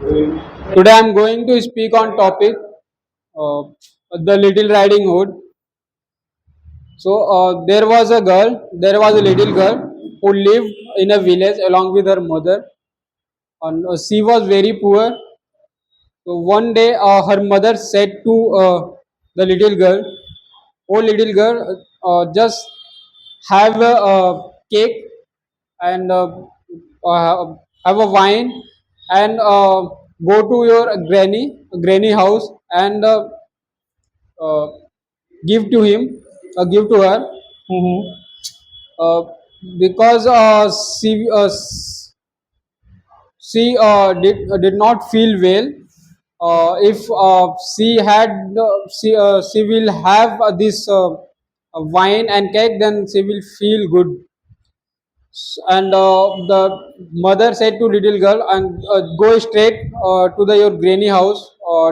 Today I am going to speak on topic uh, the Little Riding Hood. There was a little girl who lived in a village along with her mother. And she was very poor. So one day her mother said to the little girl, "Oh little girl, just have a cake and have a wine and go to your granny house and uh, give to him, give to her, uh, because she did not feel well. If she will have this wine and cake, then she will feel good. And the mother said to little girl, and go straight to your granny house.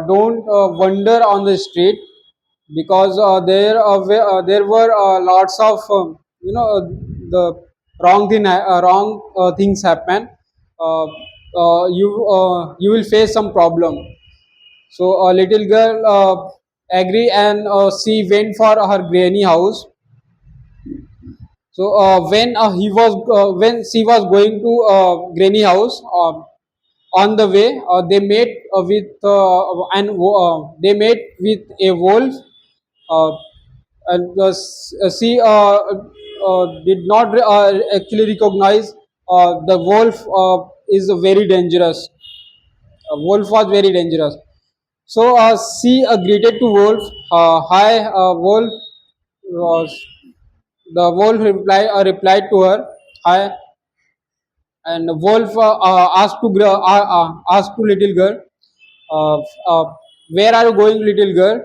Don't wander on the street, because there were lots of the wrong things happen. uh, you will face some problem. So a little girl agree, and she went for her granny house. So when she was going to granny house, on the way they met with a wolf. uh, and she did not actually recognize the wolf is very dangerous. Wolf was very dangerous. So she greeted to wolf. Hi, wolf. Uh, the wolf replied to her, hi. And wolf asked to little girl, uh, uh, where are you going, little girl?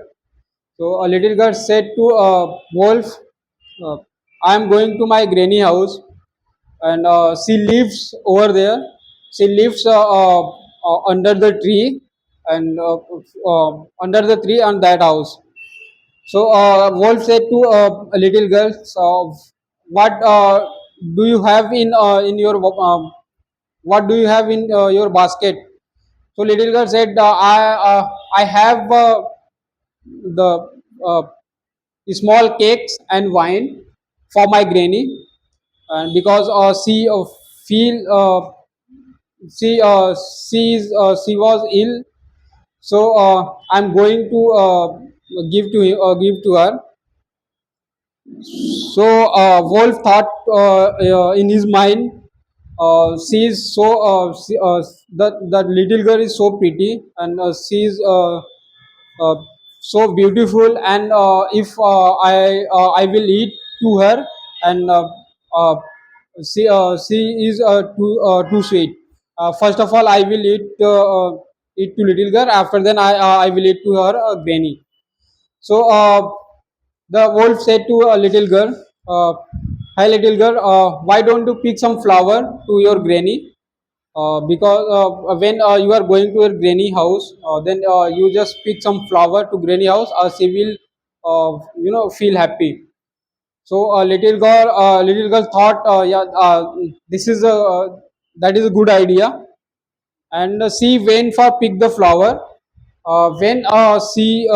So a little girl said to wolf, uh, I am going to my granny house, and she lives over there. She lives under the tree, and under the tree on that house. So wolf said to a little girl, so what do you have in your what do you have in your basket? So little girl said, I have the uh, small cakes and wine for my granny, and because feel she was ill. So I'm going to give to her. So wolf thought in his mind, she is so that little girl is so pretty, and she is uh, so beautiful, and if I will eat to her, and uh, she is too sweet. First of all, I will eat to little girl. After then, I will eat to her granny. So the wolf said to a little girl, uh, "Hi, little girl. Why don't you pick some flower to your granny? Because when you are going to your granny house, then you just pick some flower to granny house. She will, feel happy." So little girl thought, yeah, this is a that is a good idea, and she went for pick the flower. When she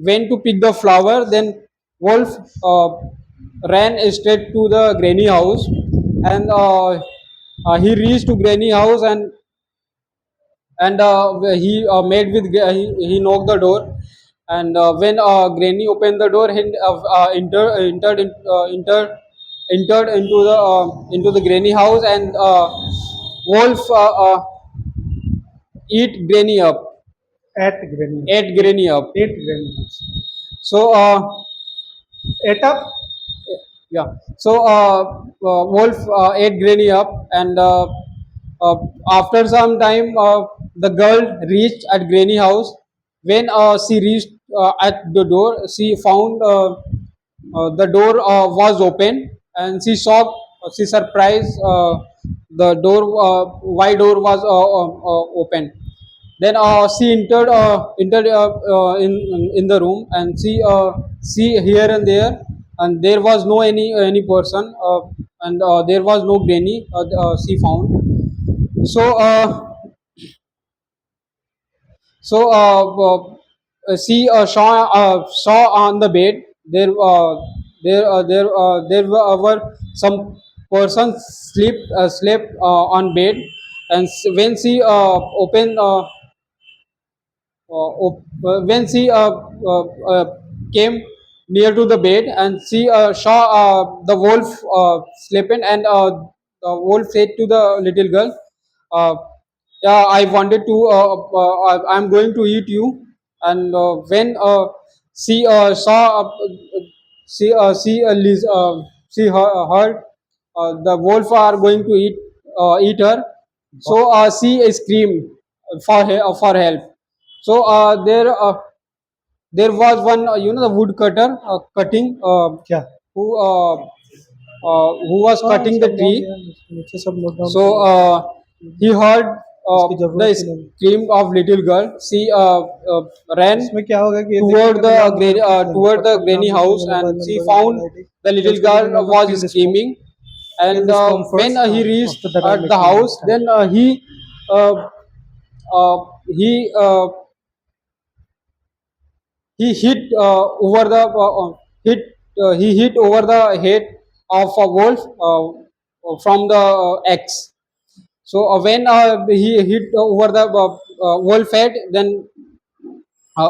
went to pick the flower, then wolf uh, ran straight to the granny house, and he reached to granny house, and he knocked the door. And when granny opened the door, he entered into the granny house, and wolf eat granny up At Granny. ate granny up. Eight Granny. So Eight up. yeah. So wolf ate granny up, and uh, after some time, the girl reached at granny house. When she reached at the door, she found the door was open, and she surprised, the door why door was open. Then she entered in the room, and she see here and there, and there was no any person, and there was no granny she found. So so she saw on the bed there were some persons slept on bed, and when she opened when she came near to the bed, and she saw the wolf sleeping, and the wolf said to the little girl, uh, yeah, I wanted to I'm going to eat you. And when she saw heard the wolf are going to eat her, so she screamed for help. So there was one, the woodcutter cutting, क्या who was हाँ cutting the सब down tree. यार नीचे सब note down कर So low he heard इसकी the जरूरत ही नहीं scream of little girl. She ran इसमें क्या होगा कि ये देखिए कभी डाउन करके toward the व्हाट्सएप granny नाम लिखिए house, and mobile she number email found ID the तो little इसको girl लिखेंगे was fill this form screaming. fill And this form when first he reached after that I'll at the explain house, next time then uh, he he hit over the hit he hit over the head of a wolf from the axe. So when he hit over the wolf head, then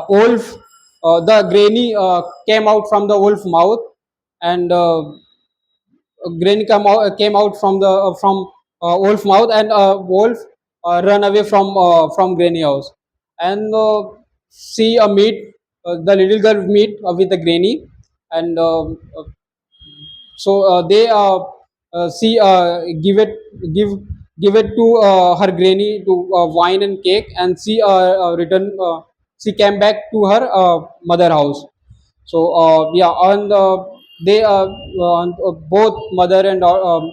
wolf the granny came out from the wolf mouth, and granny came out from the wolf mouth, and wolf run away from granny house. And she meet the little girl meet with the granny, and so they she give give it to her granny to wine and cake, and she return she came back to her mother house. So yeah, and they both mother and the